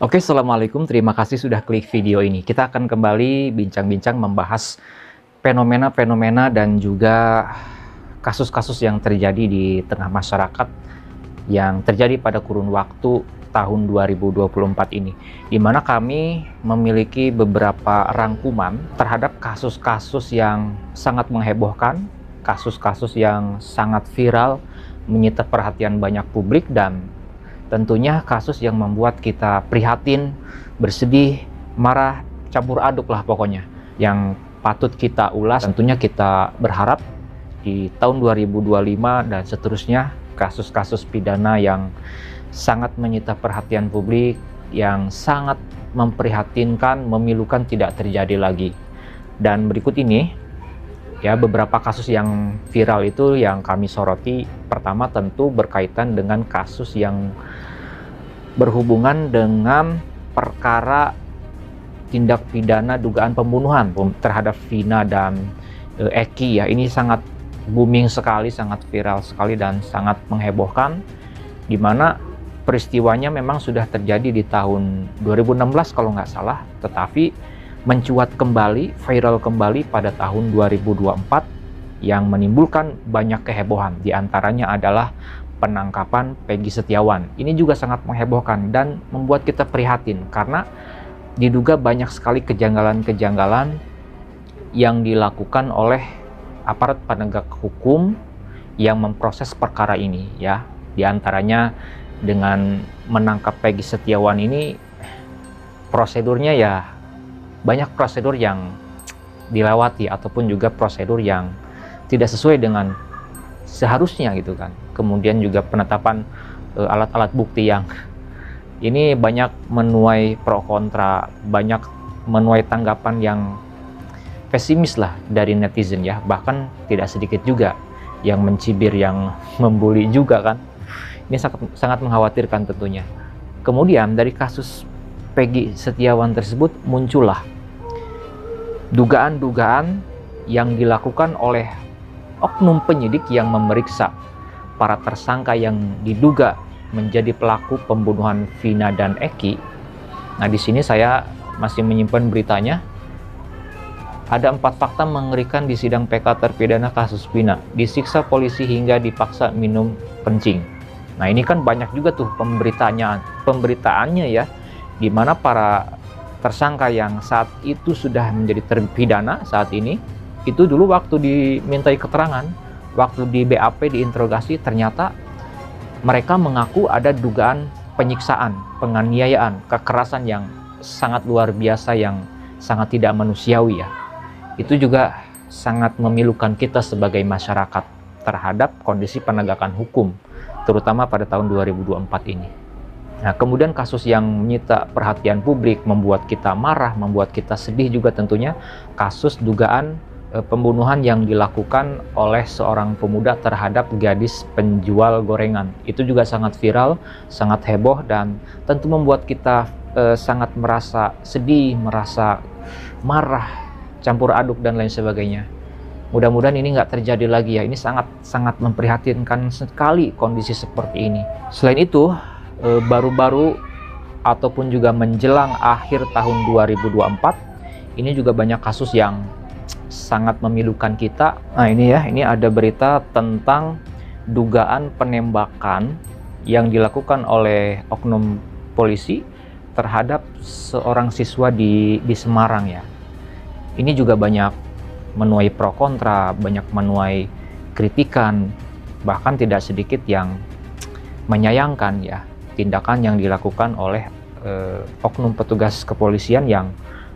Oke, Assalamualaikum. Terima kasih sudah klik video ini. Kita akan kembali bincang-bincang membahas fenomena-fenomena dan juga kasus-kasus yang terjadi di tengah masyarakat yang terjadi pada kurun waktu tahun 2024 ini, di mana kami memiliki beberapa rangkuman terhadap kasus-kasus yang sangat menghebohkan, kasus-kasus yang sangat viral, menyita perhatian banyak publik, dan tentunya kasus yang membuat kita prihatin, bersedih, marah, campur aduk lah pokoknya, yang patut kita ulas. Tentunya kita berharap di tahun 2025 dan seterusnya kasus-kasus pidana yang sangat menyita perhatian publik, yang sangat memprihatinkan, memilukan tidak terjadi lagi. Dan berikut ini ya beberapa kasus yang viral itu yang kami soroti. Pertama tentu berkaitan dengan kasus yang berhubungan dengan perkara tindak pidana dugaan pembunuhan terhadap Vina dan Eki ya. Ini sangat booming sekali, sangat viral sekali dan sangat menghebohkan, di mana peristiwanya memang sudah terjadi di tahun 2016 kalau nggak salah, tetapi mencuat kembali, viral kembali pada tahun 2024 yang menimbulkan banyak kehebohan. Di antaranya adalah penangkapan Peggy Setiawan. Ini juga sangat menghebohkan dan membuat kita prihatin karena diduga banyak sekali kejanggalan-kejanggalan yang dilakukan oleh aparat penegak hukum yang memproses perkara ini ya. Di antaranya dengan menangkap Peggy Setiawan ini prosedurnya ya banyak prosedur yang dilewati ataupun juga prosedur yang tidak sesuai dengan seharusnya gitu kan. Kemudian juga penetapan alat-alat bukti yang ini banyak menuai pro kontra, banyak menuai tanggapan yang pesimis lah dari netizen ya. Bahkan tidak sedikit juga yang mencibir, yang membuli juga kan. Ini sangat mengkhawatirkan tentunya. Kemudian dari kasus Peggy Setiawan tersebut muncullah dugaan-dugaan yang dilakukan oleh oknum penyidik yang memeriksa para tersangka yang diduga menjadi pelaku pembunuhan Vina dan Eki. Nah, di sini saya masih menyimpan beritanya. Ada 4 fakta mengerikan di sidang PK terpidana kasus Vina. Disiksa polisi hingga dipaksa minum kencing. Nah, ini kan banyak juga tuh pemberitaannya ya, di mana para tersangka yang saat itu sudah menjadi terpidana saat ini, itu dulu waktu dimintai keterangan, waktu di BAP diinterogasi, ternyata mereka mengaku ada dugaan penyiksaan, penganiayaan, kekerasan yang sangat luar biasa, yang sangat tidak manusiawi ya. Itu juga sangat memilukan kita sebagai masyarakat terhadap kondisi penegakan hukum, terutama pada tahun 2024 ini. Nah, kemudian kasus yang menyita perhatian publik, membuat kita marah, membuat kita sedih juga tentunya, kasus dugaan pembunuhan yang dilakukan oleh seorang pemuda terhadap gadis penjual gorengan. Itu juga sangat viral, sangat heboh, dan tentu membuat kita sangat merasa sedih, merasa marah, campur aduk dan lain sebagainya. Mudah-mudahan ini nggak terjadi lagi ya. Ini sangat memprihatinkan sekali kondisi seperti ini. Selain itu, baru-baru ataupun juga menjelang akhir tahun 2024, ini juga banyak kasus yang sangat memilukan kita. Nah, ini ya, ini ada berita tentang dugaan penembakan yang dilakukan oleh oknum polisi terhadap seorang siswa di Semarang ya. Ini juga banyak menuai pro kontra, banyak menuai kritikan, bahkan tidak sedikit yang menyayangkan ya tindakan yang dilakukan oleh oknum petugas kepolisian yang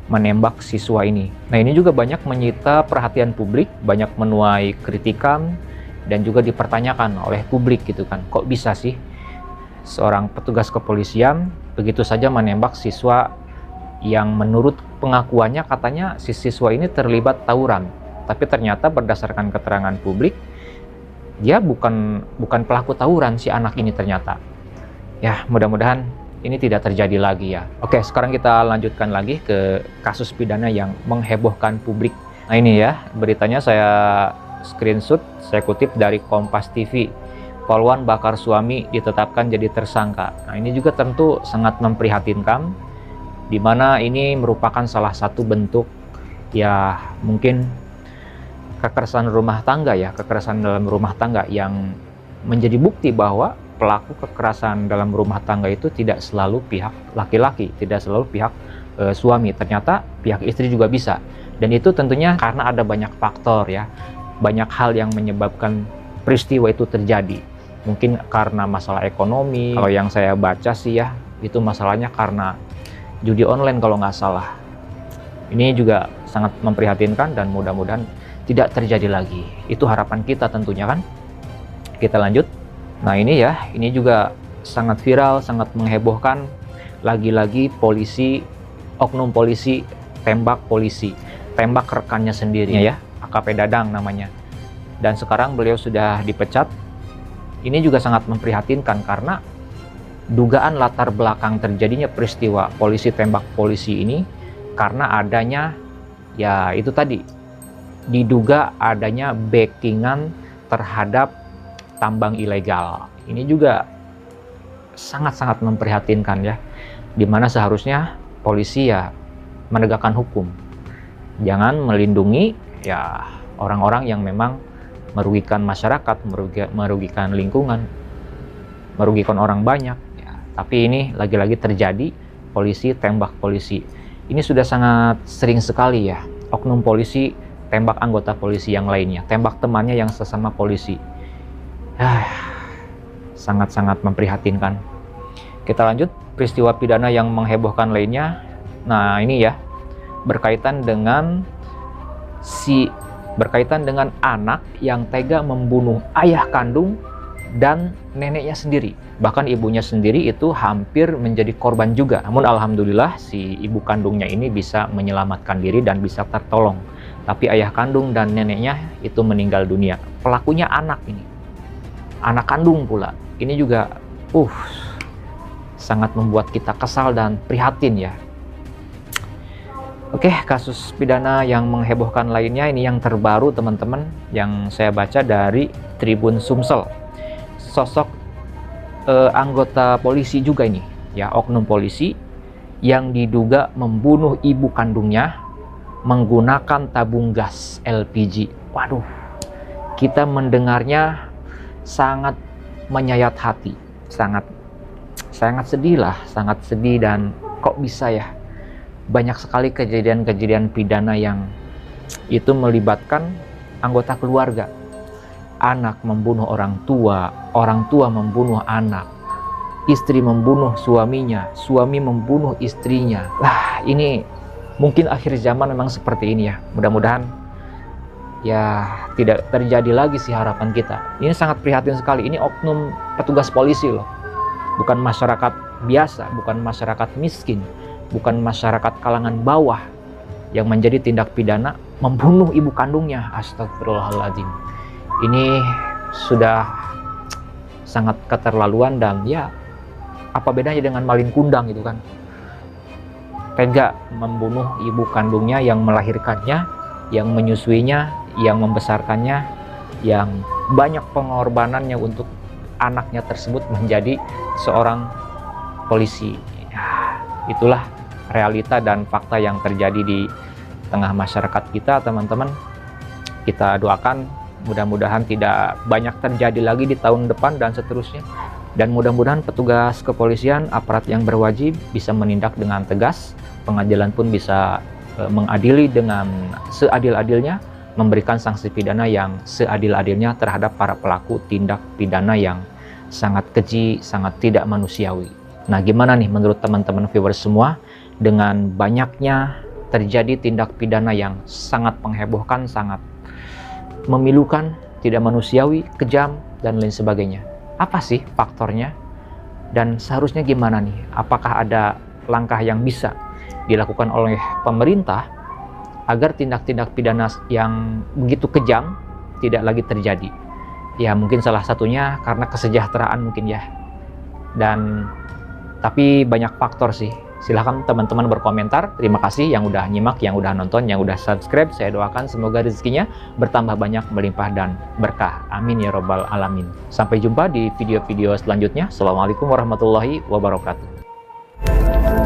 menembak siswa ini. Nah, ini juga banyak menyita perhatian publik, banyak menuai kritikan dan juga dipertanyakan oleh publik gitu kan. Kok bisa sih seorang petugas kepolisian begitu saja menembak siswa yang menurut pengakuannya katanya si siswa ini terlibat tawuran, tapi ternyata berdasarkan keterangan publik dia bukan pelaku tawuran si anak ini ternyata. Ya, mudah-mudahan ini tidak terjadi lagi ya. Oke, sekarang kita lanjutkan lagi ke kasus pidana yang menghebohkan publik. Nah, ini ya beritanya saya screenshot, saya kutip dari Kompas TV. poluan bakar suami ditetapkan jadi tersangka. Nah, ini juga tentu sangat memprihatinkan, di mana ini merupakan salah satu bentuk ya mungkin kekerasan rumah tangga ya, kekerasan dalam rumah tangga yang menjadi bukti bahwa pelaku kekerasan dalam rumah tangga itu tidak selalu pihak laki-laki, tidak selalu pihak suami, ternyata pihak istri juga bisa. Dan itu tentunya karena ada banyak faktor ya, banyak hal yang menyebabkan peristiwa itu terjadi. Mungkin karena masalah ekonomi, kalau yang saya baca sih ya, itu masalahnya karena judi online kalau nggak salah. Ini juga sangat memprihatinkan dan mudah-mudahan tidak terjadi lagi. Itu harapan kita tentunya kan. Kita lanjut. Nah ini ya, ini juga sangat viral, sangat menghebohkan. Lagi-lagi polisi, oknum polisi, tembak rekannya sendiri ya, AKP Dadang namanya. Dan sekarang beliau sudah dipecat. Ini juga sangat memprihatinkan karena dugaan latar belakang terjadinya peristiwa polisi tembak polisi ini karena adanya ya itu tadi, diduga adanya backingan terhadap tambang ilegal. Ini juga sangat-sangat memprihatinkan ya, dimana seharusnya polisi ya menegakkan hukum, jangan melindungi ya orang-orang yang memang merugikan masyarakat, merugikan lingkungan, merugikan orang banyak ya. Tapi ini lagi-lagi terjadi, polisi tembak polisi. Ini sudah sangat sering sekali ya, oknum polisi tembak anggota polisi yang lainnya, tembak temannya yang sesama polisi. Sangat-sangat memprihatinkan. Kita lanjut, peristiwa pidana yang menghebohkan lainnya. Nah ini ya, berkaitan dengan anak yang tega membunuh ayah kandung dan neneknya sendiri. Bahkan ibunya sendiri itu hampir menjadi korban juga. Namun alhamdulillah si ibu kandungnya ini bisa menyelamatkan diri dan bisa tertolong. Tapi ayah kandung dan neneknya itu meninggal dunia. Pelakunya anak ini, anak kandung pula. Ini juga sangat membuat kita kesal dan prihatin ya. Oke, kasus pidana yang menghebohkan lainnya ini yang terbaru teman-teman, yang saya baca dari Tribun Sumsel. Sosok anggota polisi juga ini ya, oknum polisi yang diduga membunuh ibu kandungnya menggunakan tabung gas LPG. Waduh, kita mendengarnya sangat menyayat hati, sangat sedih lah, sangat sedih. Dan kok bisa ya, banyak sekali kejadian-kejadian pidana yang itu melibatkan anggota keluarga. Anak membunuh orang tua membunuh anak, istri membunuh suaminya, suami membunuh istrinya. Ini mungkin akhir zaman memang seperti ini ya. Mudah-mudahan ya tidak terjadi lagi sih, harapan kita. Ini sangat prihatin sekali. Ini oknum petugas polisi loh, bukan masyarakat biasa, bukan masyarakat miskin, bukan masyarakat kalangan bawah yang menjadi tindak pidana membunuh ibu kandungnya. Astagfirullahaladzim. Ini sudah sangat keterlaluan dan ya apa bedanya dengan maling kundang gitu kan. Tega membunuh ibu kandungnya yang melahirkannya, yang menyusuinya, yang membesarkannya, yang banyak pengorbanannya untuk anaknya tersebut menjadi seorang polisi. Itulah realita dan fakta yang terjadi di tengah masyarakat kita teman-teman. Kita doakan mudah-mudahan tidak banyak terjadi lagi di tahun depan dan seterusnya. Dan mudah-mudahan petugas kepolisian, aparat yang berwajib bisa menindak dengan tegas. Pengadilan pun bisa mengadili dengan seadil-adilnya, memberikan sanksi pidana yang seadil-adilnya terhadap para pelaku tindak pidana yang sangat keji, sangat tidak manusiawi. Nah, gimana nih menurut teman-teman viewers semua dengan banyaknya terjadi tindak pidana yang sangat menghebohkan, sangat memilukan, tidak manusiawi, kejam, dan lain sebagainya? Apa sih faktornya? Dan seharusnya gimana nih? Apakah ada langkah yang bisa dilakukan oleh pemerintah agar tindak-tindak pidana yang begitu kejam tidak lagi terjadi? Ya mungkin salah satunya karena kesejahteraan mungkin ya. Tapi banyak faktor sih. Silahkan teman-teman berkomentar. Terima kasih yang udah nyimak, yang udah nonton, yang udah subscribe. Saya doakan semoga rezekinya bertambah banyak, melimpah, dan berkah. Amin ya robbal alamin. Sampai jumpa di video-video selanjutnya. Assalamualaikum warahmatullahi wabarakatuh.